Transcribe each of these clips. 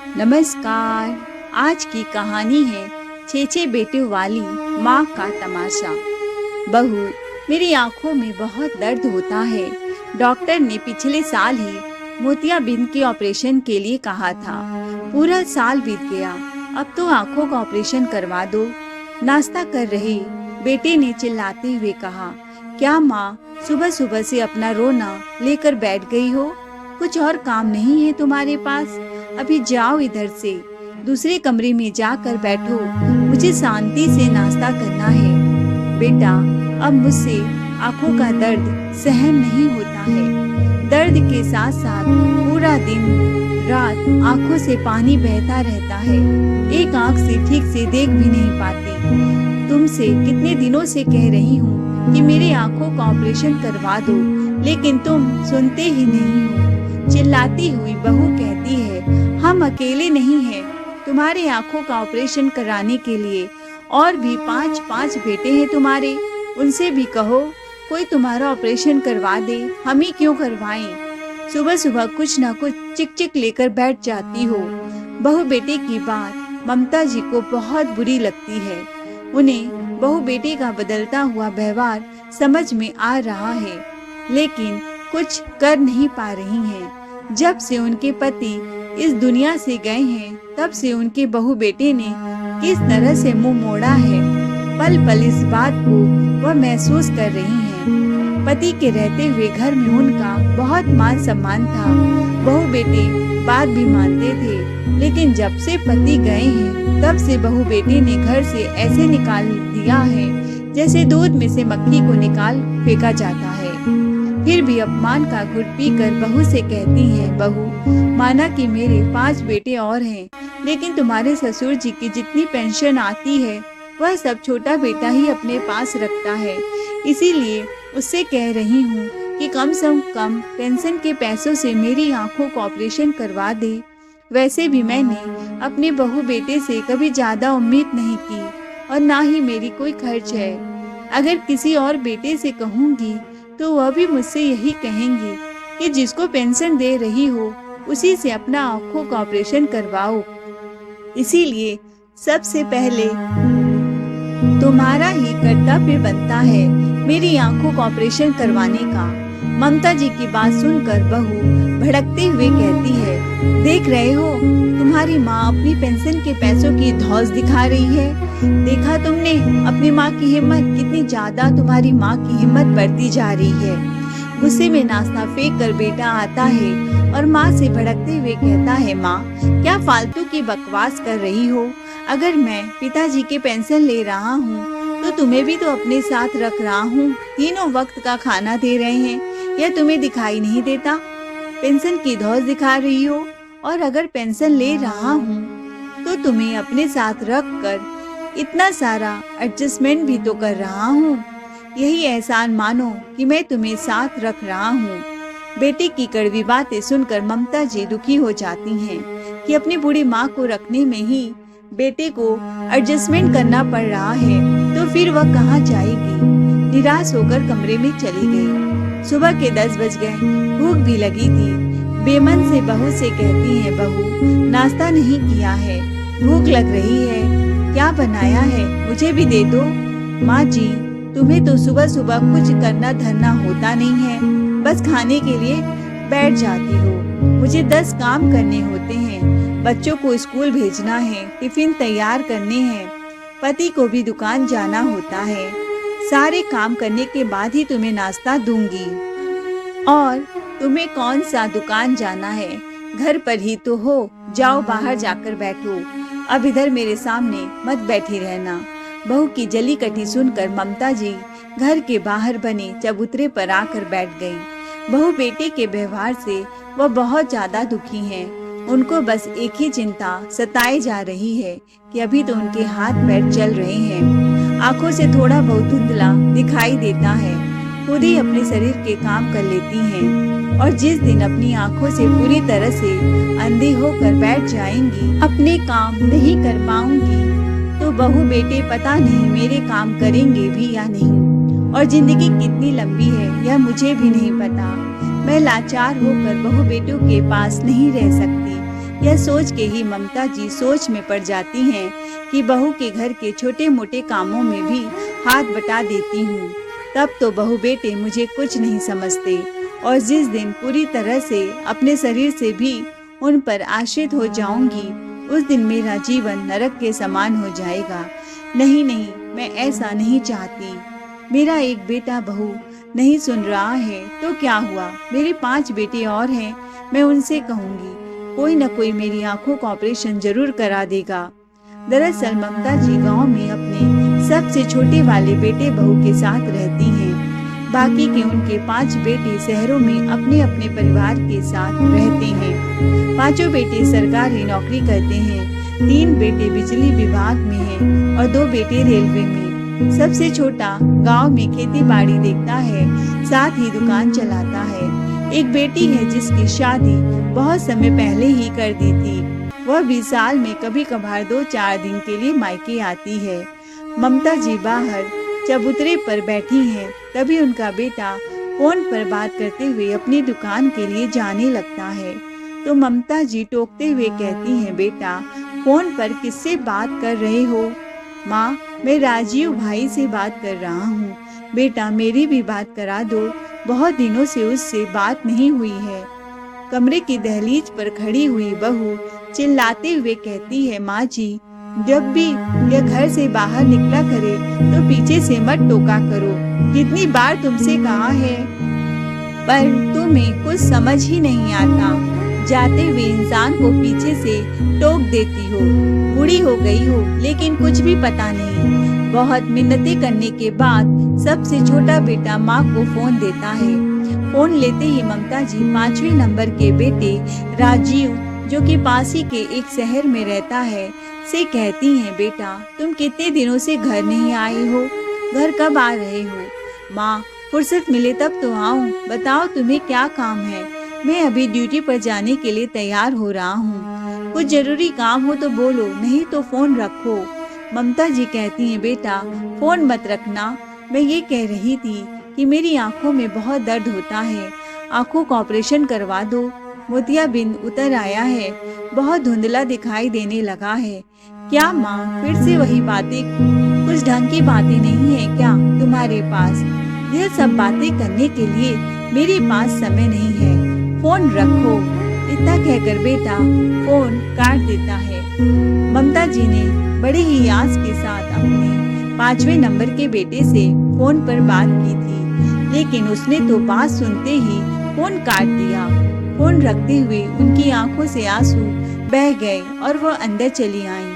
नमस्कार। आज की कहानी है छह बेटों वाली माँ का तमाशा। बहू, मेरी आंखों में बहुत दर्द होता है। डॉक्टर ने पिछले साल ही मोतियाबिंद के ऑपरेशन के लिए कहा था। पूरा साल बीत गया, अब तो आंखों का ऑपरेशन करवा दो। नाश्ता कर रहे बेटे ने चिल्लाते हुए कहा, क्या माँ सुबह सुबह से अपना रोना लेकर बैठ गई हो? कुछ और काम नहीं है तुम्हारे पास? अभी जाओ इधर से, दूसरे कमरे में जाकर बैठो, मुझे शांति से नाश्ता करना है। बेटा, अब मुझसे आंखों का दर्द सहन नहीं होता है। दर्द के साथ साथ पूरा दिन रात आंखों से पानी बहता रहता है। एक आंख से ठीक से देख भी नहीं पाती। तुमसे कितने दिनों से कह रही हूँ कि मेरी आंखों का ऑपरेशन करवा दो, लेकिन तुम सुनते ही नहीं हो। चिल्लाती हुई बहू कहती है, हम अकेले नहीं हैं। तुम्हारे आंखों का ऑपरेशन कराने के लिए और भी 5 बेटे हैं तुम्हारे। उनसे भी कहो कोई तुम्हारा ऑपरेशन करवा दे, हम ही क्यों करवाएं? सुबह सुबह कुछ ना कुछ चिक चिक लेकर बैठ जाती हो। बहू बेटे की बात ममता जी को बहुत बुरी लगती है। उन्हें बहू बेटे का बदलता हुआ व्यवहार समझ में आ रहा है, लेकिन कुछ कर नहीं पा रही हैं। जब से उनके पति इस दुनिया से गए हैं, तब से उनके बहू बेटे ने किस तरह से मुंह मोड़ा है, पल पल इस बात को वह महसूस कर रही हैं। पति के रहते हुए घर में उनका बहुत मान सम्मान था। बहू बेटे बात भी मानते थे, लेकिन जब से पति गए हैं, तब से बहू बेटे ने घर से ऐसे निकाल दिया है जैसे दूध में से मक्खी को निकाल फेंका जाता है। फिर भी अपमान का घुट पीकर बहू से कहती हैं, बहू, माना कि मेरे 5 बेटे और हैं, लेकिन तुम्हारे ससुर जी की जितनी पेंशन आती है वह सब छोटा बेटा ही अपने पास रखता है। इसीलिए उससे कह रही हूँ कि कम से कम पेंशन के पैसों से मेरी आंखों का ऑपरेशन करवा दे। वैसे भी मैंने अपने बहू बेटे से कभी ज्यादा उम्मीद नहीं की और ना ही मेरी कोई खर्च है। अगर किसी और बेटे से कहूँगी तो वह भी मुझसे यही कहेंगे कि जिसको पेंशन दे रही हो उसी से अपना आंखों का ऑपरेशन करवाओ। इसीलिए सबसे पहले तुम्हारा ही कर्तव्य बनता है मेरी आंखों का ऑपरेशन करवाने का। ममता जी की बात सुनकर बहू भड़कते हुए कहती है, देख रहे हो तुम्हारी माँ अपनी पेंशन के पैसों की धौंस दिखा रही है। देखा तुमने अपनी माँ की हिम्मत, कितनी ज्यादा तुम्हारी माँ की हिम्मत बढ़ती जा रही है। गुस्से में नाश्ता फेंक कर बेटा आता है और माँ से भड़कते हुए कहता है, माँ क्या फालतू की बकवास कर रही हो? अगर मैं पिताजी के पेंशन ले रहा हूँ तो तुम्हें भी तो अपने साथ रख रहा हूँ। तीनों वक्त का खाना दे रहे हैं, यह तुम्हें दिखाई नहीं देता? पेंशन की धौंस दिखा रही हो, और अगर पेंशन ले रहा हूँ तो तुम्हें अपने साथ रख कर इतना सारा एडजस्टमेंट भी तो कर रहा हूँ। यही एहसान मानो कि मैं तुम्हें साथ रख रहा हूँ। बेटे की कड़वी बातें सुनकर ममता जी दुखी हो जाती हैं कि अपनी बूढ़ी माँ को रखने में ही बेटे को एडजस्टमेंट करना पड़ रहा है, तो फिर वह कहाँ जाएगी। निराश होकर कमरे में चली गई। सुबह के 10 बज गए, भूख भी लगी थी। बेमन से बहू से कहती है, बहू नाश्ता नहीं किया है, भूख लग रही है, क्या बनाया है, मुझे भी दे दो। माँ जी, तुम्हें तो सुबह सुबह कुछ करना धरना होता नहीं है, बस खाने के लिए बैठ जाती हो। मुझे 10 काम करने होते हैं। बच्चों को स्कूल भेजना है, टिफिन तैयार करने हैं, पति को भी दुकान जाना होता है। सारे काम करने के बाद ही तुम्हें नाश्ता दूंगी। और तुम्हें कौन सा दुकान जाना है, घर पर ही तो हो, जाओ बाहर जाकर बैठो। अब इधर मेरे सामने मत बैठी रहना। बहू की जली कटी सुनकर ममता जी घर के बाहर बने चबूतरे पर आकर बैठ गई। बहू बेटे के व्यवहार से वह बहुत ज्यादा दुखी हैं। उनको बस एक ही चिंता सताई जा रही है कि अभी तो उनके हाथ पैर चल रहे हैं। आंखों से थोड़ा बहुत धुंधला दिखाई देता है। खुद ही अपने शरीर के काम कर लेती हैं, और जिस दिन अपनी आंखों से पूरी तरह से अंधी होकर बैठ जाएंगी, अपने काम नहीं कर पाऊंगी, तो बहू बेटे पता नहीं मेरे काम करेंगे भी या नहीं। और जिंदगी कितनी लंबी है यह मुझे भी नहीं पता। मैं लाचार होकर बहू बेटों के पास नहीं रह सकती। यह सोच के ही ममता जी सोच में पड़ जाती हैं कि बहू के घर के छोटे मोटे कामों में भी हाथ बटा देती हूँ। तब तो बहू बेटे मुझे कुछ नहीं समझते और जिस दिन पूरी तरह से अपने शरीर से भी उन पर आश्रित हो जाऊंगी, उस दिन मेरा जीवन नरक के समान हो जाएगा। नहीं नहीं, मैं ऐसा नहीं चाहती। मेरा एक बेटा बहू नहीं सुन रहा है तो क्या हुआ, मेरे 5 बेटे और हैं, मैं उनसे कहूंगी, कोई न कोई मेरी आंखों का ऑपरेशन जरूर करा देगा। दरअसल ममता जी गांव में अपने सबसे छोटे वाले बेटे बहू के साथ रहती हैं। बाकी के उनके 5 बेटे शहरों में अपने अपने परिवार के साथ रहते हैं। 5 बेटे सरकारी नौकरी करते हैं, 3 बेटे बिजली विभाग में हैं और 2 बेटे रेलवे में। सबसे छोटा गांव में खेती बाड़ी देखता है, साथ ही दुकान चलाता है। एक बेटी है जिसकी शादी बहुत समय पहले ही कर दी थी। वह भी साल में कभी कभार 2-4 दिन के लिए मायके आती है। ममता जी बाहर चबूतरे पर बैठी हैं, तभी उनका बेटा फोन पर बात करते हुए अपनी दुकान के लिए जाने लगता है। तो ममता जी टोकते हुए कहती हैं, बेटा फोन पर किससे बात कर रहे हो? माँ, मैं राजीव भाई से बात कर रहा हूँ। बेटा मेरी भी बात करा दो, बहुत दिनों से उससे बात नहीं हुई है। कमरे की दहलीज पर खड़ी हुई बहू चिल्लाते हुए कहती है, माँ जी, जब भी यह घर से बाहर निकला करे तो पीछे से मत टोका करो। कितनी बार तुमसे कहा है, पर तुम्हें कुछ समझ ही नहीं आता। जाते हुए इंसान को पीछे से टोक देती हो। बूढ़ी हो गई हो लेकिन कुछ भी पता नहीं। बहुत मिन्नतें करने के बाद सबसे छोटा बेटा माँ को फोन देता है। फोन लेते ही ममता जी 5वें नंबर के बेटे राजीव, जो कि पास ही के एक शहर में रहता है, से कहती हैं, बेटा तुम कितने दिनों से घर नहीं आए हो, घर कब आ रहे हो? माँ, फुर्सत मिले तब तो आऊँ, बताओ तुम्हें क्या काम है? मैं अभी ड्यूटी पर जाने के लिए तैयार हो रहा हूँ, कुछ जरूरी काम हो तो बोलो, नहीं तो फोन रखो। ममता जी कहती हैं, बेटा फोन मत रखना, मैं ये कह रही थी कि मेरी आंखों में बहुत दर्द होता है, आंखों का ऑपरेशन करवा दो। मोतियाबिंद उतर आया है, बहुत धुंधला दिखाई देने लगा है। क्या माँ, फिर से वही बातें? कुछ ढंग की बातें नहीं है क्या तुम्हारे पास? यह सब बातें करने के लिए मेरे पास समय नहीं है, फोन रखो। इतना कहकर बेटा फोन काट देता है। ममता जी ने बड़े ही आस के साथ अपने 5वें नंबर के बेटे से फोन पर बात की थी, लेकिन उसने तो बात सुनते ही फोन काट दिया। फोन रखते हुए उनकी आंखों से आंसू बह गए और वो अंदर चली आईं।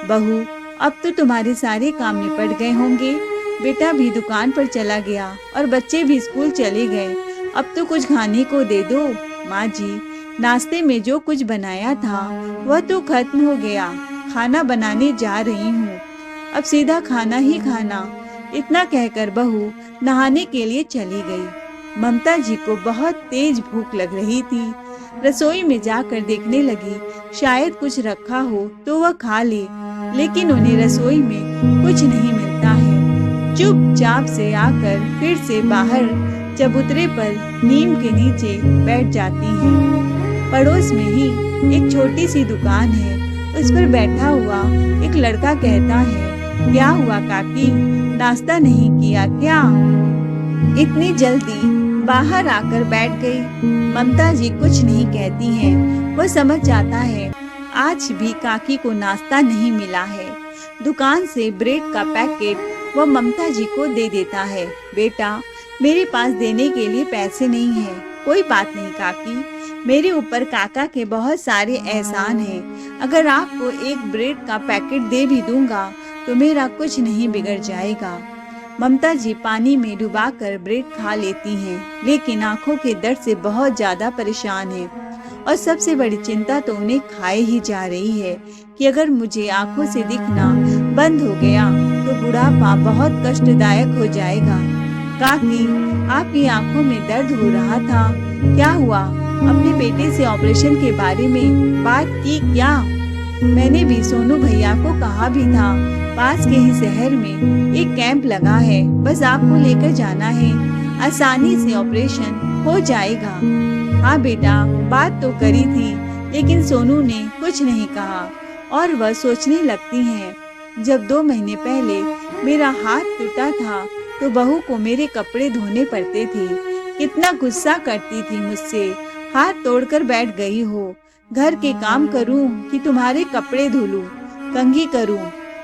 बहू, अब तो तुम्हारे सारे काम निपट गए होंगे। बेटा भी दुकान पर चला गया और बच्चे भी स्कूल चले गए, अब तो कुछ खाने को दे दो। माँ जी, नाश्ते में जो कुछ बनाया था वह तो खत्म हो गया, खाना बनाने जा रही हूँ, अब सीधा खाना ही खाना। इतना कहकर बहू नहाने के लिए चली गई। ममता जी को बहुत तेज भूख लग रही थी। रसोई में जाकर देखने लगी, शायद कुछ रखा हो तो वह खा ले, लेकिन उन्हें रसोई में कुछ नहीं मिलता है। चुपचाप से आकर फिर से बाहर चबूतरे पर नीम के नीचे बैठ जाती हैं। पड़ोस में ही एक छोटी सी दुकान है, उस पर बैठा हुआ एक लड़का कहता है, क्या हुआ काकी, नाश्ता नहीं किया क्या? इतनी जल्दी बाहर आकर बैठ गई। ममता जी कुछ नहीं कहती हैं, वह समझ जाता है आज भी काकी को नाश्ता नहीं मिला है। दुकान से ब्रेड का पैकेट वह ममता जी को दे देता है। बेटा, मेरे पास देने के लिए पैसे नहीं है। कोई बात नहीं काकी, मेरे ऊपर काका के बहुत सारे एहसान हैं। अगर आपको एक ब्रेड का पैकेट दे भी दूंगा तो मेरा कुछ नहीं बिगड़ जाएगा। ममता जी पानी में डुबाकर ब्रेड खा लेती हैं, लेकिन आंखों के दर्द से बहुत ज्यादा परेशान हैं और सबसे बड़ी चिंता तो उन्हें खाए ही जा रही है कि अगर मुझे आंखों से दिखना बंद हो गया तो बुढ़ापा बहुत कष्टदायक हो जाएगा। काकी, आपकी आंखों में दर्द हो रहा था, क्या हुआ? अपने बेटे से ऑपरेशन के बारे में बात की क्या? मैंने भी सोनू भैया को कहा भी था, पास के ही शहर में एक कैंप लगा है, बस आपको लेकर जाना है, आसानी से ऑपरेशन हो जाएगा। हाँ बेटा, बात तो करी थी, लेकिन सोनू ने कुछ नहीं कहा और वह सोचने लगती हैं, जब 2 महीने पहले मेरा हाथ टूटा था तो बहू को मेरे कपड़े धोने पड़ते थे। कितना गुस्सा करती थी मुझसे। हाथ तोड़कर बैठ गई हो। घर के काम करूं कि तुम्हारे कपड़े धो लूं, कंघी करूं।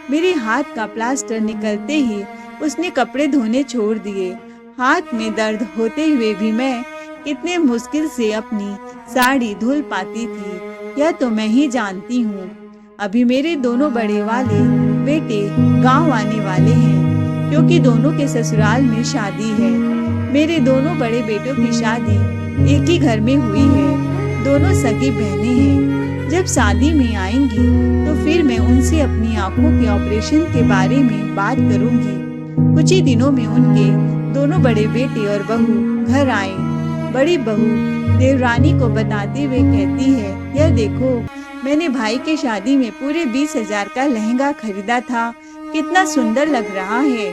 मेरे हाथ का प्लास्टर निकलते ही उसने कपड़े धोने छोड़ दिए। हाथ में दर्द होते हुए भी मैं कितने मुश्किल से अपनी साड़ी धुल पाती थी, यह तो मैं ही जानती हूँ। अभी मेरे दोनों बड़े वाले बेटे गांव आने वाले हैं, क्योंकि दोनों के ससुराल में शादी है। मेरे दोनों बड़े बेटों की शादी एक ही घर में हुई है। दोनों सगी बहनें हैं। जब शादी में आएंगी तो फिर मैं उनसे अपनी आंखों के ऑपरेशन के बारे में बात करूंगी। कुछ ही दिनों में उनके दोनों बड़े बेटे और बहू घर आए। बड़ी बहू देवरानी को बताते हुए कहती है, यह देखो, मैंने भाई के शादी में पूरे 20,000 का लहंगा खरीदा था। कितना सुंदर लग रहा है।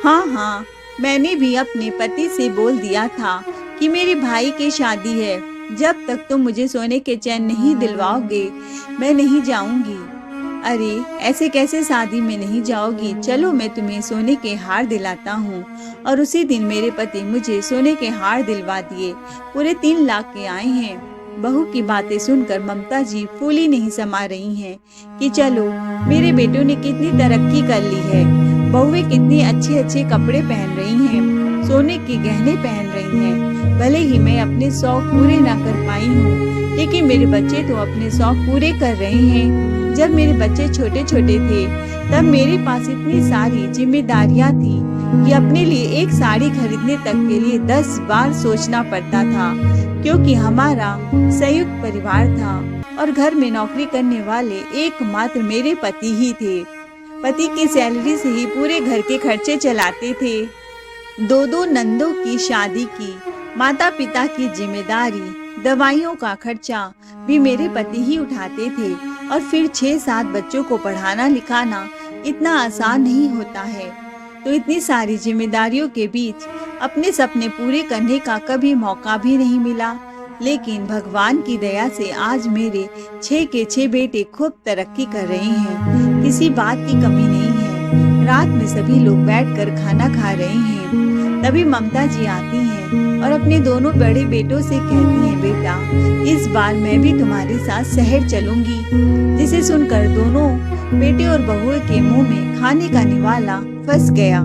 हाँ, मैंने भी अपने पति से बोल दिया था कि मेरे भाई की शादी है। जब तक तुम मुझे सोने के चैन नहीं दिलवाओगे, मैं नहीं जाऊंगी। अरे, ऐसे कैसे शादी में नहीं जाओगी? चलो, मैं तुम्हें सोने के हार दिलाता हूँ। और उसी दिन मेरे पति मुझे सोने के हार दिलवा दिए। पूरे 3 लाख के आए हैं। बहू की बातें सुनकर ममता जी फूली नहीं समा रही हैं कि चलो, मेरे बेटों ने कितनी तरक्की कर ली है। बहुएं कितनी अच्छे अच्छे कपड़े पहन रही हैं, सोने के गहने पहन रही हैं। भले ही मैं अपने शौक पूरे ना कर पाई हूँ, लेकिन मेरे बच्चे तो अपने शौक पूरे कर रहे हैं। जब मेरे बच्चे छोटे छोटे थे तब मेरे पास इतनी सारी जिम्मेदारियां थी कि अपने लिए एक साड़ी खरीदने तक के लिए 10 बार सोचना पड़ता था, क्योंकि हमारा संयुक्त परिवार था और घर में नौकरी करने वाले एकमात्र मेरे पति ही थे। पति की सैलरी से ही पूरे घर के खर्चे चलाते थे। 2 नंदों की शादी की, माता पिता की जिम्मेदारी, दवाइयों का खर्चा भी मेरे पति ही उठाते थे। और फिर 6-7 बच्चों को पढ़ाना लिखाना इतना आसान नहीं होता है। तो इतनी सारी जिम्मेदारियों के बीच अपने सपने पूरे करने का कभी मौका भी नहीं मिला। लेकिन भगवान की दया से आज मेरे 6 के 6 बेटे खूब तरक्की कर रहे हैं। किसी बात की कमी नहीं है। रात में सभी लोग बैठकर खाना खा रहे हैं। तभी ममता जी आती हैं और अपने दोनों बड़े बेटों से कहती हैं, बेटा, इस बार मैं भी तुम्हारे साथ शहर चलूंगी। जिसे सुनकर दोनों बेटे और बहुओं के मुंह में खाने का निवाला फंस गया।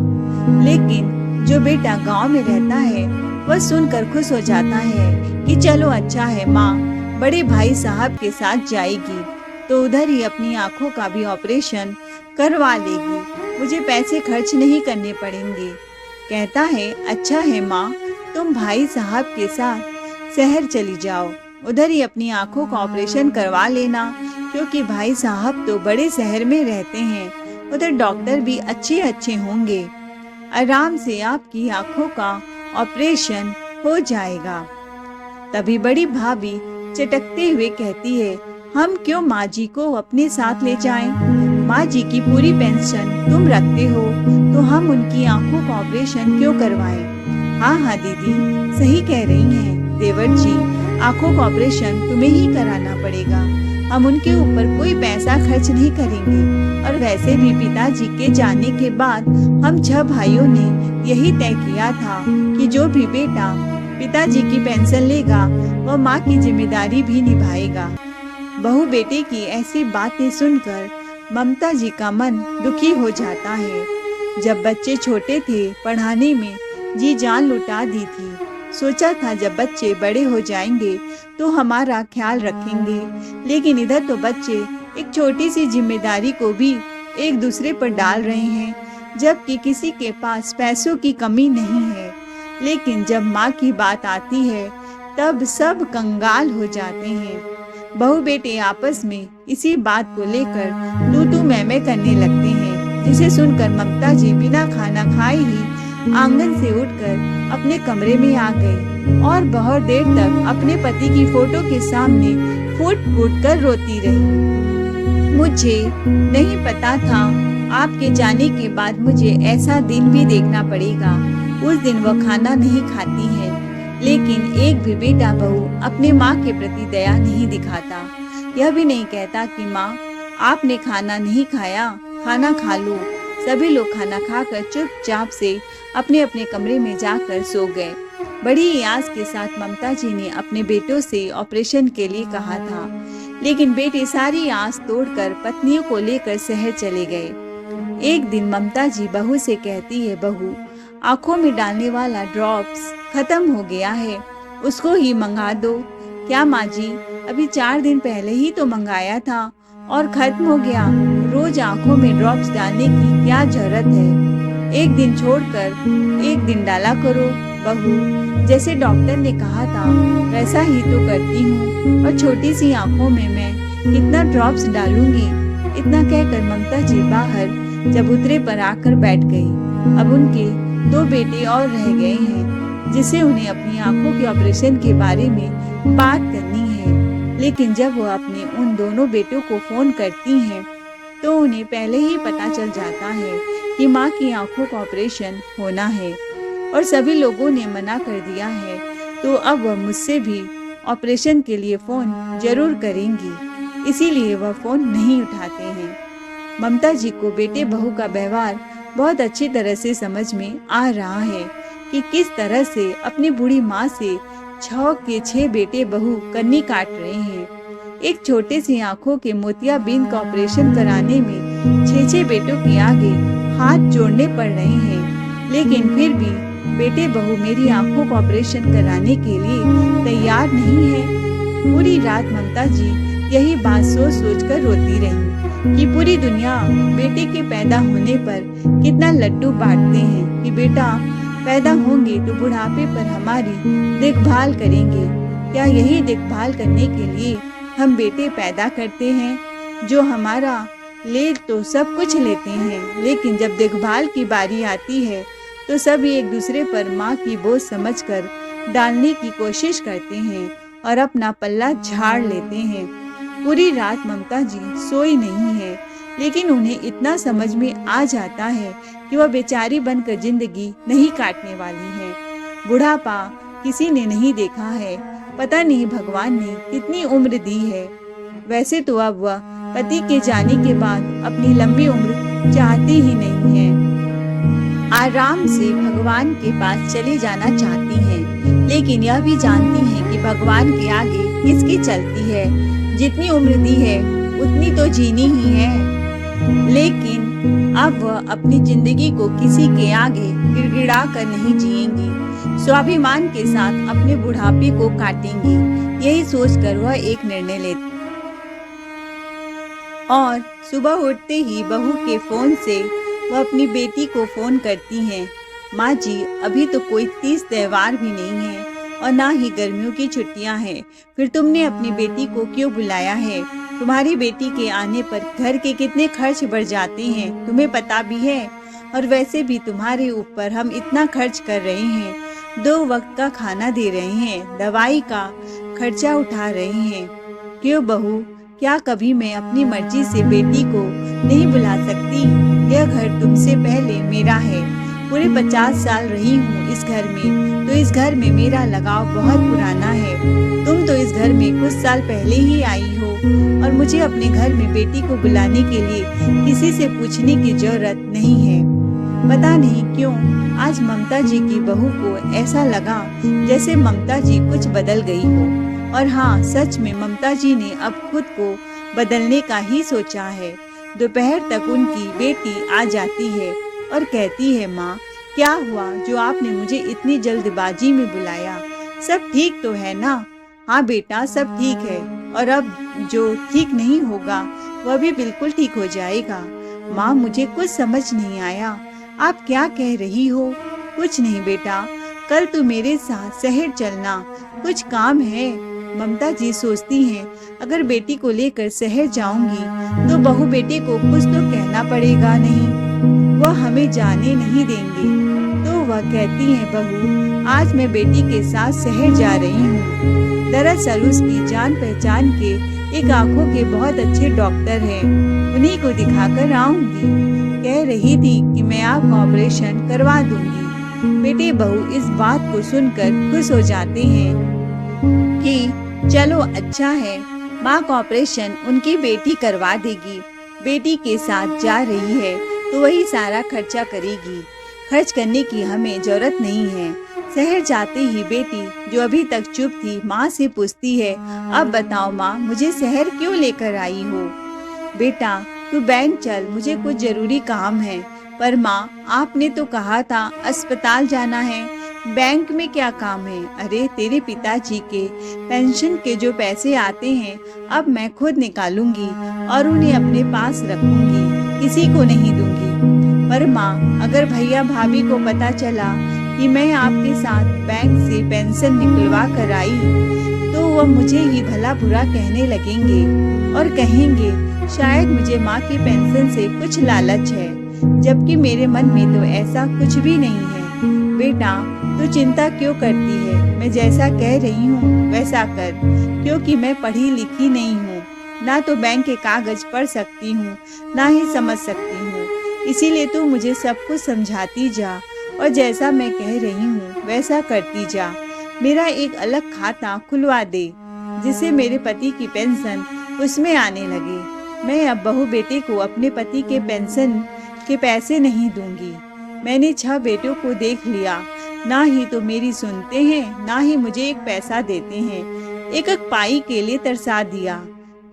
लेकिन जो बेटा गांव में रहता है वह सुनकर खुश हो जाता है कि चलो, अच्छा है, माँ बड़े भाई साहब के साथ जाएगी तो उधर ही अपनी आंखों का भी ऑपरेशन करवा लेगी। मुझे पैसे खर्च नहीं करने पड़ेंगे। कहता है, अच्छा है माँ, तुम भाई साहब के साथ शहर चली जाओ, उधर ही अपनी आंखों का ऑपरेशन करवा लेना, क्योंकि भाई साहब तो बड़े शहर में रहते हैं। उधर डॉक्टर भी अच्छे अच्छे होंगे। आराम से आपकी आंखों का ऑपरेशन हो जाएगा। तभी बड़ी भाभी चटकते हुए कहती है, हम क्यों माँ जी को अपने साथ ले जाएं? माँ जी की पूरी पेंशन तुम रखते हो, तो हम उनकी आंखों का ऑपरेशन क्यों करवाएं? हाँ दीदी, सही कह रही हैं देवर जी, आंखों का ऑपरेशन तुम्हें ही कराना पड़ेगा। हम उनके ऊपर कोई पैसा खर्च नहीं करेंगे। और वैसे भी पिताजी के जाने के बाद हम 6 भाइयों ने यही तय किया था कि जो भी बेटा पिताजी की पेंशन लेगा वह माँ की जिम्मेदारी भी निभाएगा। बहू बेटे की ऐसी बातें सुनकर ममता जी का मन दुखी हो जाता है। जब बच्चे छोटे थे, पढ़ाने में जी जान लुटा दी थी। सोचा था जब बच्चे बड़े हो जाएंगे तो हमारा ख्याल रखेंगे, लेकिन इधर तो बच्चे एक छोटी सी जिम्मेदारी को भी एक दूसरे पर डाल रहे हैं, जबकि किसी के पास पैसों की कमी नहीं है। लेकिन जब माँ की बात आती है तब सब कंगाल हो जाते हैं। बहू बेटे आपस में इसी बात को लेकर तू मैं करने लगते हैं, जिसे सुनकर ममता जी बिना खाना खाए ही आंगन से उठकर अपने कमरे में आ गई और बहुत देर तक अपने पति की फोटो के सामने फूट फूट कर रोती रही। मुझे नहीं पता था आपके जाने के बाद मुझे ऐसा दिन भी देखना पड़ेगा। उस दिन वह खाना नहीं खाती है, लेकिन एक भी बेटा बहू अपने माँ के प्रति दया नहीं दिखाता। यह भी नहीं कहता कि माँ, आपने खाना नहीं खाया, खाना खा लो। सभी लोग खाना खाकर चुपचाप से अपने अपने कमरे में जाकर सो गए। बड़ी आस के साथ ममता जी ने अपने बेटों से ऑपरेशन के लिए कहा था, लेकिन बेटे सारी आस तोड़कर पत्नियों को लेकर शहर चले गए। एक दिन ममता जी बहू से कहती है, बहू, आंखों में डालने वाला ड्रॉप्स खत्म हो गया है, उसको ही मंगा दो। क्या माँ जी, अभी 4 दिन पहले ही तो मंगाया था और खत्म हो गया। रोज आंखों में ड्रॉप्स डालने की क्या जरूरत है? एक दिन छोड़कर एक दिन डाला करो बहू। जैसे डॉक्टर ने कहा था वैसा ही तो करती हूँ, और छोटी सी आंखों में मैं कितना ड्रॉप्स डालूंगी। इतना कहकर ममता जी बाहर चबूतरे पर आकर बैठ गई। अब उनके 2 बेटे और रह गए हैं, जिसे उन्हें अपनी आंखों के ऑपरेशन के बारे में बात करनी है। लेकिन जब वह अपने उन दोनों बेटों को फोन करती हैं, तो उन्हें पहले ही पता चल जाता है कि माँ की आंखों का ऑपरेशन होना है और सभी लोगों ने मना कर दिया है, तो अब वह मुझसे भी ऑपरेशन के लिए फोन जरूर करेंगी, इसीलिए वह फोन नहीं उठाते हैं। ममता जी को बेटे बहू का व्यवहार बहुत अच्छी तरह से समझ में आ रहा है कि किस तरह से अपनी बूढ़ी माँ से 6 के 6 बेटे बहू कन्नी काट रहे हैं। एक छोटे सी आंखों के मोतियाबिंद का ऑपरेशन कराने में 6 बेटों के आगे हाथ जोड़ने पड़ रहे हैं, लेकिन फिर भी बेटे बहू मेरी आंखों का ऑपरेशन कराने के लिए तैयार नहीं है। पूरी रात ममता जी यही बात सोच सोच कर रोती रही कि पूरी दुनिया बेटे के पैदा होने पर कितना लड्डू बांटते हैं कि बेटा पैदा होंगे तो बुढ़ापे पर हमारी देखभाल करेंगे। क्या यही देखभाल करने के लिए हम बेटे पैदा करते हैं? जो हमारा ले तो सब कुछ लेते हैं, लेकिन जब देखभाल की बारी आती है तो सब एक दूसरे पर माँ की बोझ समझकर डालने की कोशिश करते हैं और अपना पल्ला झाड़ लेते हैं। पूरी रात ममता जी सोई नहीं है, लेकिन उन्हें इतना समझ में आ जाता है कि वह बेचारी बनकर जिंदगी नहीं काटने वाली है। बुढ़ापा किसी ने नहीं देखा है, पता नहीं भगवान ने कितनी उम्र दी है। वैसे तो अब वह पति के जाने के बाद अपनी लंबी उम्र चाहती ही नहीं है, आराम से भगवान के पास चले जाना चाहती हैं, लेकिन यह भी जानती हैं कि भगवान के आगे किसकी चलती है। जितनी उम्र दी है उतनी तो जीनी ही है, लेकिन अब वह अपनी जिंदगी को किसी के आगे गिड़गिड़ा कर नहीं जिएंगी, स्वाभिमान के साथ अपने बुढ़ापे को काटेंगी। यही सोचकर वह एक निर्णय लेती और सुबह उठते ही बहू के फोन से वह अपनी बेटी को फोन करती हैं। माँ जी, अभी तो कोई तीज त्योहार भी नहीं है और ना ही गर्मियों की छुट्टियां हैं, फिर तुमने अपनी बेटी को क्यों बुलाया है? तुम्हारी बेटी के आने पर घर के कितने खर्च बढ़ जाते हैं, तुम्हें पता भी है। और वैसे भी तुम्हारे ऊपर हम इतना खर्च कर रहे हैं, 2 वक्त का खाना दे रहे हैं, दवाई का खर्चा उठा रहे हैं। क्यों बहू, क्या कभी मैं अपनी मर्जी से बेटी को नहीं बुला सकती? यह घर तुमसे पहले मेरा है, पूरे 50 साल रही हूँ इस घर में, तो इस घर में मेरा लगाव बहुत पुराना है। तुम तो इस घर में कुछ साल पहले ही आई हो और मुझे अपने घर में बेटी को बुलाने के लिए किसी से पूछने की जरूरत नहीं है। पता नहीं क्यों आज ममता जी की बहू को ऐसा लगा जैसे ममता जी कुछ बदल गई हो। और हाँ, सच में ममता जी ने अब खुद को बदलने का ही सोचा है। दोपहर तक उनकी बेटी आ जाती है और कहती है, माँ क्या हुआ जो आपने मुझे इतनी जल्दबाजी में बुलाया? सब ठीक तो है ना? हाँ बेटा, सब ठीक है, और अब जो ठीक नहीं होगा वह भी बिल्कुल ठीक हो जाएगा। माँ, मुझे कुछ समझ नहीं आया, आप क्या कह रही हो? कुछ नहीं बेटा, कल तू मेरे साथ शहर चलना, कुछ काम है। ममता जी सोचती हैं, अगर बेटी को लेकर शहर जाऊंगी तो बहू बेटे को कुछ तो कहना पड़ेगा नहीं, वह हमें जाने नहीं देंगे। तो वह कहती हैं, बहू आज मैं बेटी के साथ शहर जा रही हूँ। दरअसल उसकी जान पहचान के एक आंखों के बहुत अच्छे डॉक्टर हैं, उन्हीं को दिखाकर आऊंगी। कह रही थी कि मैं आपका ऑपरेशन करवा दूंगी। बेटे बहू इस बात को सुनकर खुश हो जाते हैं कि चलो अच्छा है, माँ का ऑपरेशन उनकी बेटी करवा देगी। बेटी के साथ जा रही है तो वही सारा खर्चा करेगी। खर्च करने की हमें जरूरत नहीं है। शहर जाते ही बेटी, जो अभी तक चुप थी, माँ से पूछती है, अब बताओ माँ, मुझे शहर क्यों लेकर आई हो? बेटा तू बैंक चल, मुझे कुछ जरूरी काम है। पर माँ, आपने तो कहा था अस्पताल जाना है, बैंक में क्या काम है? अरे तेरे पिताजी के पेंशन के जो पैसे आते हैं अब मैं खुद निकालूंगी और उन्हें अपने पास रखूंगी, किसी को नहीं दूंगी। पर माँ, अगर भैया भाभी को पता चला कि मैं आपके साथ बैंक से पेंशन निकलवा कर आई तो वह मुझे ही भला बुरा कहने लगेंगे और कहेंगे शायद मुझे माँ की पेंशन से कुछ लालच है, जबकि मेरे मन में तो ऐसा कुछ भी नहीं है। बेटा तू चिंता क्यों करती है? मैं जैसा कह रही हूँ वैसा कर, क्योंकि मैं पढ़ी लिखी नहीं हूँ, ना तो बैंक के कागज पढ़ सकती हूँ ना ही समझ सकती हूँ। इसीलिए तू मुझे सब कुछ समझाती जा और जैसा मैं कह रही हूँ वैसा करती जा। मेरा एक अलग खाता खुलवा दे जिससे मेरे पति की पेंशन उसमें आने लगे। मैं अब बहू बेटे को अपने पति के पेंशन के पैसे नहीं दूंगी। मैंने 6 बेटों को देख लिया, ना ही तो मेरी सुनते हैं ना ही मुझे एक पैसा देते हैं। एक एक पाई के लिए तरसा दिया।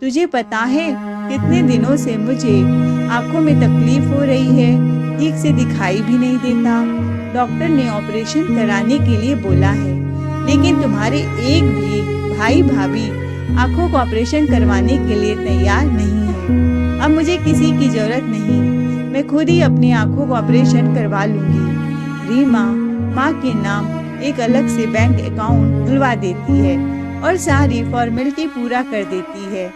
तुझे पता है कितने दिनों से मुझे आंखों में तकलीफ हो रही है, ठीक से दिखाई भी नहीं देता। डॉक्टर ने ऑपरेशन कराने के लिए बोला है, लेकिन तुम्हारे एक भी भाई भाभी आंखों का ऑपरेशन करवाने के लिए तैयार नहीं है। अब मुझे किसी की जरूरत नहीं, मैं खुद ही अपनी आंखों का ऑपरेशन करवा लूंगी। रीमा माँ के नाम एक अलग से बैंक अकाउंट खुलवा देती है और सारी फॉर्मेलिटी पूरा कर देती है।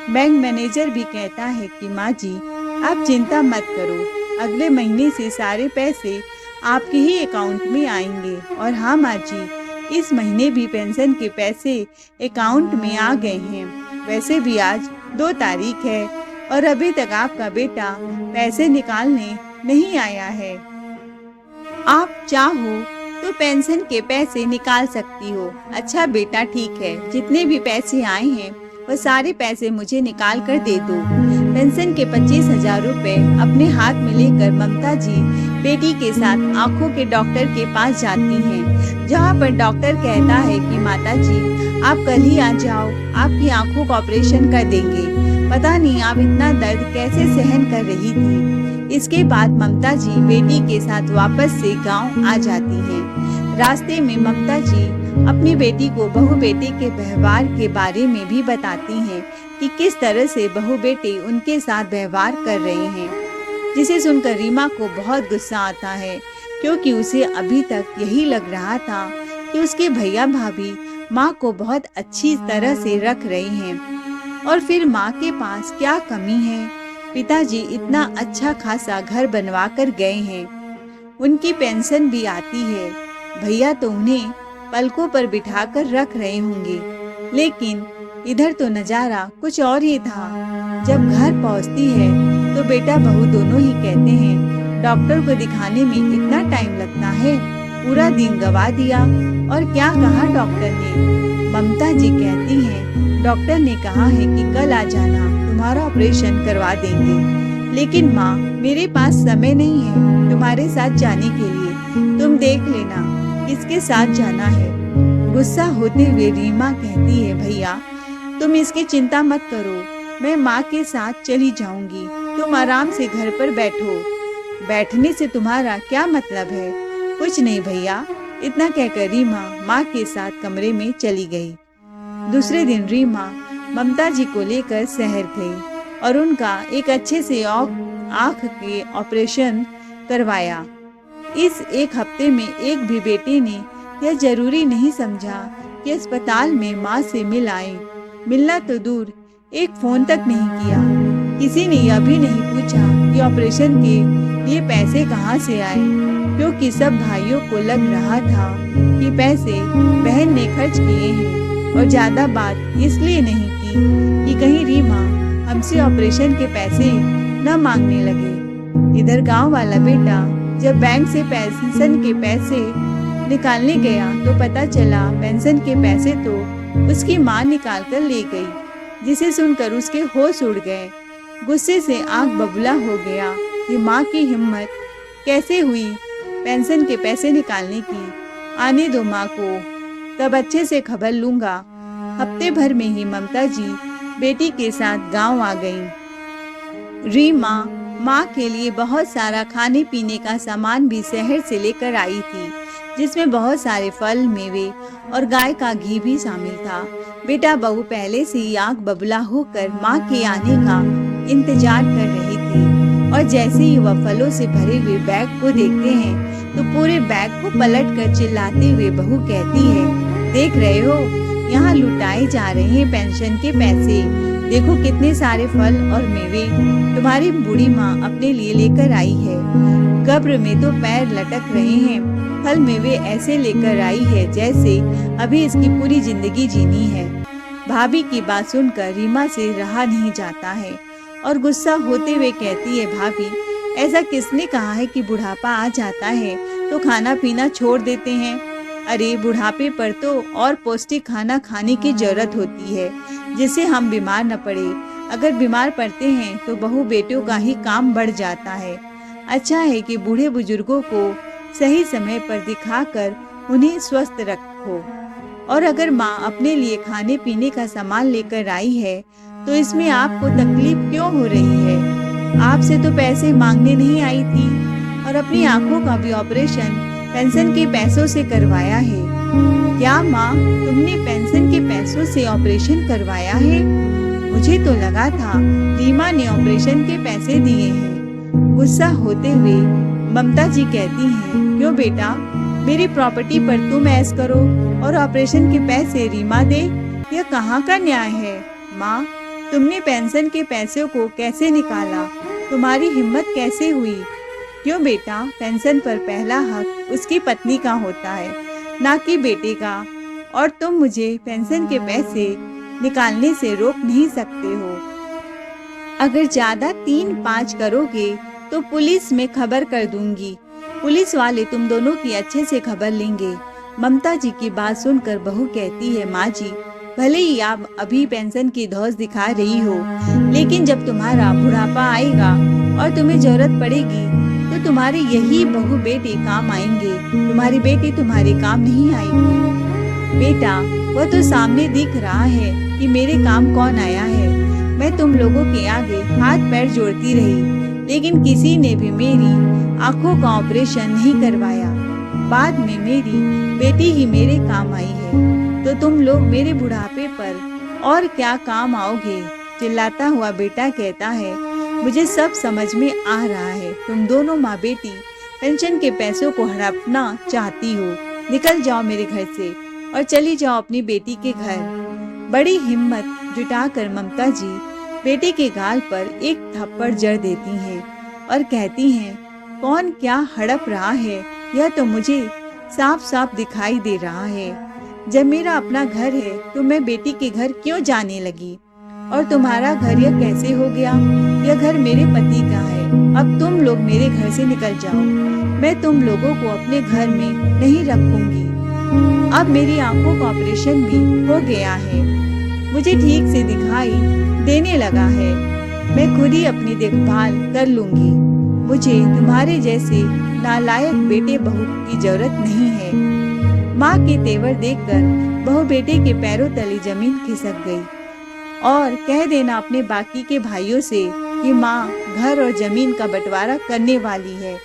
बैंक मैनेजर भी कहता है कि माँ जी आप चिंता मत करो, अगले महीने से सारे पैसे आपके ही अकाउंट में आएंगे। और हाँ माँ जी, इस महीने भी पेंशन के पैसे अकाउंट में आ गए हैं। वैसे भी आज 2 तारीख है और अभी तक आपका बेटा पैसे निकालने नहीं आया है। आप चाहो तो पेंशन के पैसे निकाल सकती हो। अच्छा बेटा ठीक है, जितने भी पैसे आए हैं वो सारे पैसे मुझे निकाल कर दे दो। पेंशन के 25,000 रुपए अपने हाथ में लेकर ममता जी बेटी के साथ आंखों के डॉक्टर के पास जाती हैं, जहां पर डॉक्टर कहता है कि माता जी आप कल ही आ जाओ, आपकी आंखों का ऑपरेशन कर देंगे। पता नहीं आप इतना दर्द कैसे सहन कर रही थी। इसके बाद ममता जी बेटी के साथ वापस से गांव आ जाती हैं। रास्ते में ममता जी अपनी बेटी को बहू बेटे के व्यवहार के बारे में भी बताती हैं कि किस तरह से बहू बेटे उनके साथ व्यवहार कर रहे हैं, जिसे सुनकर रीमा को बहुत गुस्सा आता है, क्योंकि उसे अभी तक यही लग रहा था कि उसके भैया भाभी माँ को बहुत अच्छी तरह से रख रहे हैं। और फिर माँ के पास क्या कमी है? पिताजी इतना अच्छा खासा घर बनवा कर गए हैं, उनकी पेंशन भी आती है, भैया तो उन्हें पलकों पर बिठाकर रख रहे होंगे। लेकिन इधर तो नजारा कुछ और ही था। जब घर पहुंचती है तो बेटा बहू दोनों ही कहते हैं डॉक्टर को दिखाने में इतना टाइम लगता है, पूरा दिन गवा दिया। और क्या कहा डॉक्टर ने? ममता जी कहती हैं डॉक्टर ने कहा है कि कल आ जाना, तुम्हारा ऑपरेशन करवा देंगे। लेकिन माँ मेरे पास समय नहीं है तुम्हारे साथ जाने के लिए, तुम देख लेना किसके साथ जाना है। गुस्सा होते हुए रीमा कहती है भैया तुम इसकी चिंता मत करो, मैं माँ के साथ चली जाऊंगी, तुम आराम से घर पर बैठो। बैठने से तुम्हारा क्या मतलब है? कुछ नहीं भैया, इतना कहकर रीमा माँ के साथ कमरे में चली गई। दूसरे दिन रीमा ममता जी को लेकर शहर गई और उनका एक अच्छे से आँख के ऑपरेशन करवाया। इस एक हफ्ते में एक भी बेटे ने यह जरूरी नहीं समझा कि अस्पताल में माँ से मिल आए। मिलना तो दूर, एक फोन तक नहीं किया। किसी ने यह भी नहीं पूछा कि ऑपरेशन के लिए पैसे कहाँ से आए, क्योंकि सब भाइयों को लग रहा था कि पैसे बहन ने खर्च किए हैं। और ज्यादा बात इसलिए नहीं की कि कहीं रीमा हमसे ऑपरेशन के पैसे न मांगने लगे। इधर गांव वाला बेटा जब बैंक से पेंशन के पैसे निकालने गया तो पता चला पेंशन के पैसे तो उसकी माँ निकाल कर ले गई, जिसे सुनकर उसके होश उड़ गए। गुस्से से आग बबूला हो गया कि माँ की हिम्मत कैसे हुई पेंशन के पैसे निकालने की। आने दो माँ को, तब अच्छे से खबर लूंगा। हफ्ते भर में ही ममता जी बेटी के साथ गांव आ गईं। रीमा माँ के लिए बहुत सारा खाने पीने का सामान भी शहर से लेकर आई थी, जिसमें बहुत सारे फल, मेवे और गाय का घी भी शामिल था। बेटा बहू पहले से ही आग बबूला होकर माँ के आने का इंतजार कर रही थी, और जैसे ही वह फलों से भरे हुए बैग को देखते हैं तो पूरे बैग को पलट कर चिल्लाते हुए बहू कहती है, देख रहे हो, यहाँ लुटाए जा रहे हैं पेंशन के पैसे। देखो कितने सारे फल और मेवे तुम्हारी बूढ़ी माँ अपने लिए लेकर आई है। कब्र में तो पैर लटक रहे हैं। फल मेवे ऐसे लेकर आई है जैसे अभी इसकी पूरी जिंदगी जीनी है। भाभी की बात सुनकर रीमा से रहा नहीं जाता है और गुस्सा होते हुए कहती है, भाभी ऐसा किसने कहा है कि बुढ़ापा आ जाता है तो खाना पीना छोड़ देते हैं। अरे बुढ़ापे पर तो और पौष्टिक खाना खाने की जरूरत होती है, जिससे हम बीमार न पड़े। अगर बीमार पड़ते हैं तो बहू बेटियों का ही काम बढ़ जाता है। अच्छा है कि बूढ़े बुजुर्गों को सही समय पर दिखाकर उन्हें स्वस्थ रखो। और अगर माँ अपने लिए खाने पीने का सामान लेकर आई है तो इसमें आपको तकलीफ क्यों हो रही है? आपसे तो पैसे मांगने नहीं आई थी, और अपनी आंखों का भी ऑपरेशन पेंशन के पैसों से करवाया है। क्या माँ, तुमने पेंशन के पैसों से ऑपरेशन करवाया है? मुझे तो लगा था रीमा ने ऑपरेशन के पैसे दिए हैं। गुस्सा होते हुए ममता जी कहती हैं, क्यों बेटा, मेरी प्रॉपर्टी पर तुम ऐश करो और ऑपरेशन के पैसे रीमा दे? यह कहाँ का न्याय है? माँ, तुमने पेंशन के पैसों को कैसे निकाला? तुम्हारी हिम्मत कैसे हुई? क्यों बेटा, पेंशन पर पहला हक उसकी पत्नी का होता है, ना कि बेटे का, और तुम मुझे पेंशन के पैसे निकालने से रोक नहीं सकते हो। अगर ज्यादा 3-5 करोगे तो पुलिस में खबर कर दूंगी। पुलिस वाले तुम दोनों की अच्छे से खबर लेंगे। ममता जी की बात सुनकर बहू कहती है, माँ जी, भले ही आप अभी पेंशन की धौंस दिखा रही हो, लेकिन जब तुम्हारा बुढ़ापा आएगा और तुम्हें जरूरत पड़ेगी तो तुम्हारे यही बहू बेटे काम आएंगे। तुम्हारी बेटी तुम्हारे काम नहीं आएगी। बेटा, वह तो सामने दिख रहा है कि मेरे काम कौन आया है। मैं तुम लोगों के आगे हाथ पैर जोड़ती रही, लेकिन किसी ने भी मेरी आंखों का ऑपरेशन नहीं करवाया। बाद में मेरी बेटी ही मेरे काम आई है, तो तुम लोग मेरे बुढ़ापे पर और क्या काम आओगे? चिल्लाता हुआ बेटा कहता है, मुझे सब समझ में आ रहा है। तुम दोनों माँ बेटी पेंशन के पैसों को हड़पना चाहती हो। निकल जाओ मेरे घर से और चली जाओ अपनी बेटी के घर। बड़ी हिम्मत जुटाकर ममता जी बेटे के गाल पर एक थप्पड़ जड़ देती हैं और कहती हैं, कौन क्या हड़प रहा है, यह तो मुझे साफ साफ दिखाई दे रहा है। जब मेरा अपना घर है तो मैं बेटी के घर क्यों जाने लगी? और तुम्हारा घर यह कैसे हो गया? यह घर मेरे पति का है। अब तुम लोग मेरे घर से निकल जाओ। मैं तुम लोगों को अपने घर में नहीं रखूंगी। अब मेरी आंखों का ऑपरेशन भी हो गया है, मुझे ठीक से दिखाई देने लगा है। मैं खुद ही अपनी देखभाल कर लूंगी। मुझे तुम्हारे जैसे नालायक बेटे बहू की जरूरत नहीं है। माँ के तेवर देखकर बहू बेटे के पैरों तले जमीन खिसक गई। और कह देना अपने बाकी के भाइयों से कि माँ घर और जमीन का बंटवारा करने वाली है।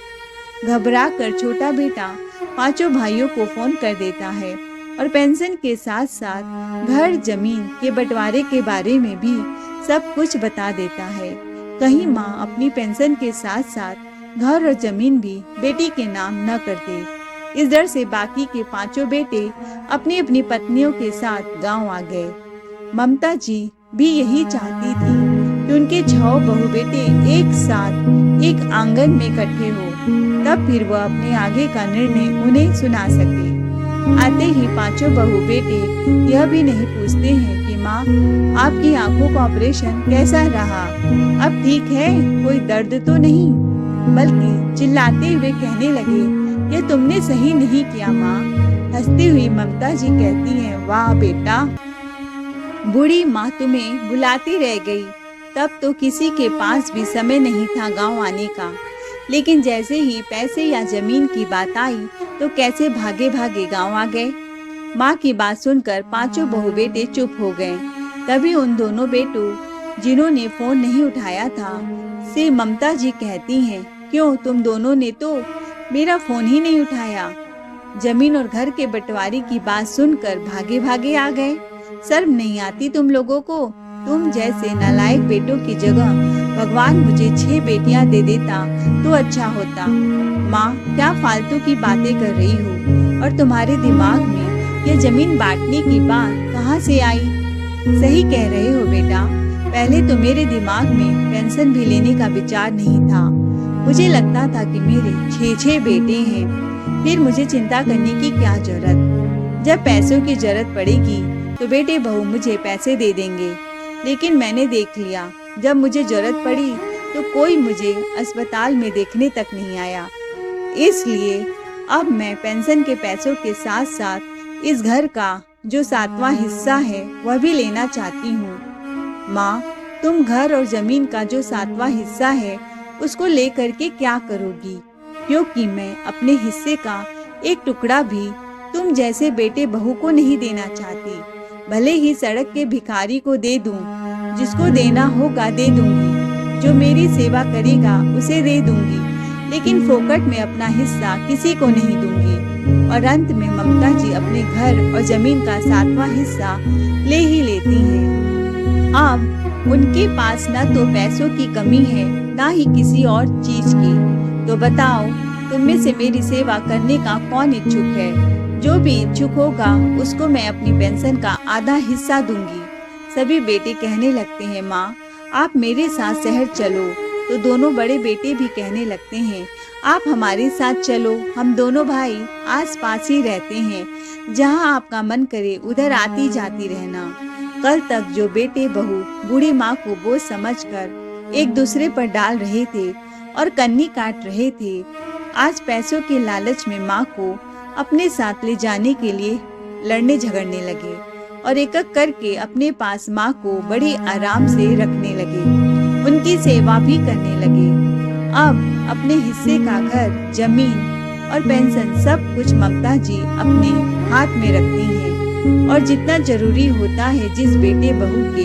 घबरा कर छोटा बेटा 5 भाइयों को फोन कर देता है और पेंशन के साथ साथ घर जमीन के बंटवारे के बारे में भी सब कुछ बता देता है। कहीं माँ अपनी पेंशन के साथ साथ घर और जमीन भी बेटी के नाम न कर दे। इस डर से बाकी के 5 बेटे अपनी अपनी पत्नियों के साथ गांव आ गए। ममता जी भी यही चाहती थी कि उनके 6 बहू बेटे एक साथ एक आंगन में इकट्ठे हो, तब फिर वह अपने आगे का निर्णय उन्हें सुना सके। आते ही 5 बहू बेटे यह भी नहीं पूछते हैं कि माँ, आपकी आंखों का ऑपरेशन कैसा रहा? अब ठीक है? कोई दर्द तो नहीं? बल्कि चिल्लाते हुए कहने लगे, ये तुमने सही नहीं किया माँ। हंसती हुई ममता जी कहती हैं, वाह बेटा। बूढ़ी माँ तुम्हें बुलाती रह गई। तब तो किसी के पास भी समय नहीं था गांव आने का, लेकिन जैसे ही पैसे या जमीन की बात आई तो कैसे भागे भागे गांव आ गए। माँ की बात सुनकर पांचों बहू बेटे चुप हो गए। तभी उन दोनों बेटों जिन्होंने फोन नहीं उठाया था से ममता जी कहती हैं, क्यों तुम दोनों ने तो मेरा फोन ही नहीं उठाया। जमीन और घर के बंटवारे की बात सुनकर भागे भागे आ गए। शर्म नहीं आती तुम लोगों को? तुम जैसे नालायक बेटों की जगह भगवान मुझे 6 बेटियां दे देता तो अच्छा होता। माँ, क्या फालतू की बातें कर रही हो? और तुम्हारे दिमाग में ये जमीन बांटने की बात कहाँ से आई? सही कह रहे हो बेटा, पहले तो मेरे दिमाग में पेंशन भी लेने का विचार नहीं था। मुझे लगता था कि मेरे 6 बेटे हैं, फिर मुझे चिंता करने की क्या जरूरत। जब पैसों की जरूरत पड़ेगी तो बेटे बहू मुझे पैसे दे देंगे। लेकिन मैंने देख लिया, जब मुझे जरूरत पड़ी तो कोई मुझे अस्पताल में देखने तक नहीं आया। इसलिए अब मैं पेंशन के पैसों के साथ साथ इस घर का जो 7वां हिस्सा है वह भी लेना चाहती हूँ। माँ, तुम घर और जमीन का जो 7वां हिस्सा है उसको लेकर के क्या करोगी? क्योंकि मैं अपने हिस्से का एक टुकड़ा भी तुम जैसे बेटे बहू को नहीं देना चाहती। भले ही सड़क के भिखारी को दे दूं, जिसको देना होगा दे दूंगी, जो मेरी सेवा करेगा उसे दे दूंगी, लेकिन फोकट में अपना हिस्सा किसी को नहीं दूंगी। और अंत में ममता जी अपने घर और जमीन का 7वां हिस्सा ले ही लेती हैं। अब उनके पास न तो पैसों की कमी है, ना ही किसी और चीज की। तो बताओ, तुम में से मेरी सेवा करने का कौन इच्छुक है? जो भी इच्छुक होगा उसको मैं अपनी पेंशन का आधा हिस्सा दूंगी। सभी बेटे कहने लगते हैं, माँ आप मेरे साथ शहर चलो। तो दोनों बड़े बेटे भी कहने लगते हैं, आप हमारे साथ चलो, हम दोनों भाई आस पास ही रहते हैं, जहाँ आपका मन करे उधर आती जाती रहना। कल तक जो बेटे बहू बूढ़ी माँ को बोझ समझकर एक दूसरे पर डाल रहे थे और कन्नी काट रहे थे, आज पैसों के लालच में माँ को अपने साथ ले जाने के लिए लड़ने झगड़ने लगे और एक एक करके अपने पास माँ को बड़े आराम से रखने लगे, उनकी सेवा भी करने लगे। अब अपने हिस्से का घर, जमीन और पेंशन सब कुछ ममता जी अपने हाथ में रखती हैं और जितना जरूरी होता है जिस बेटे बहू के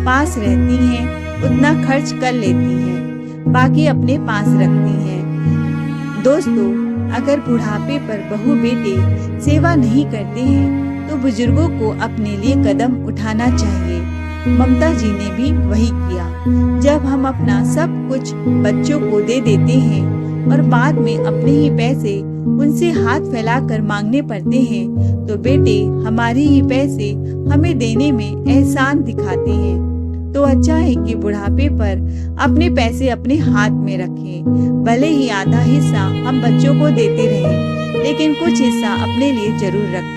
पास रहती हैं उतना खर्च कर लेती हैं, बाकी अपने पास रखती हैं। दोस्तों, अगर बुढ़ापे पर बहू बेटे सेवा नहीं करते हैं तो बुजुर्गों को अपने लिए कदम उठाना चाहिए। ममता जी ने भी वही किया। जब हम अपना सब कुछ बच्चों को दे देते हैं और बाद में अपने ही पैसे उनसे हाथ फैलाकर मांगने पड़ते हैं तो बेटे हमारे ही पैसे हमें देने में एहसान दिखाते हैं। तो अच्छा है कि बुढ़ापे पर अपने पैसे अपने हाथ में रखें। भले ही आधा हिस्सा हम बच्चों को देते रहें, लेकिन कुछ हिस्सा अपने लिए जरूर रखें।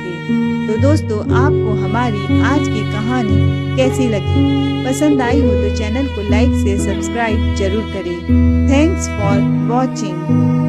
तो दोस्तों, आपको हमारी आज की कहानी कैसी लगी? पसंद आई हो तो चैनल को लाइक से सब्सक्राइब जरूर करें। Thanks for watching.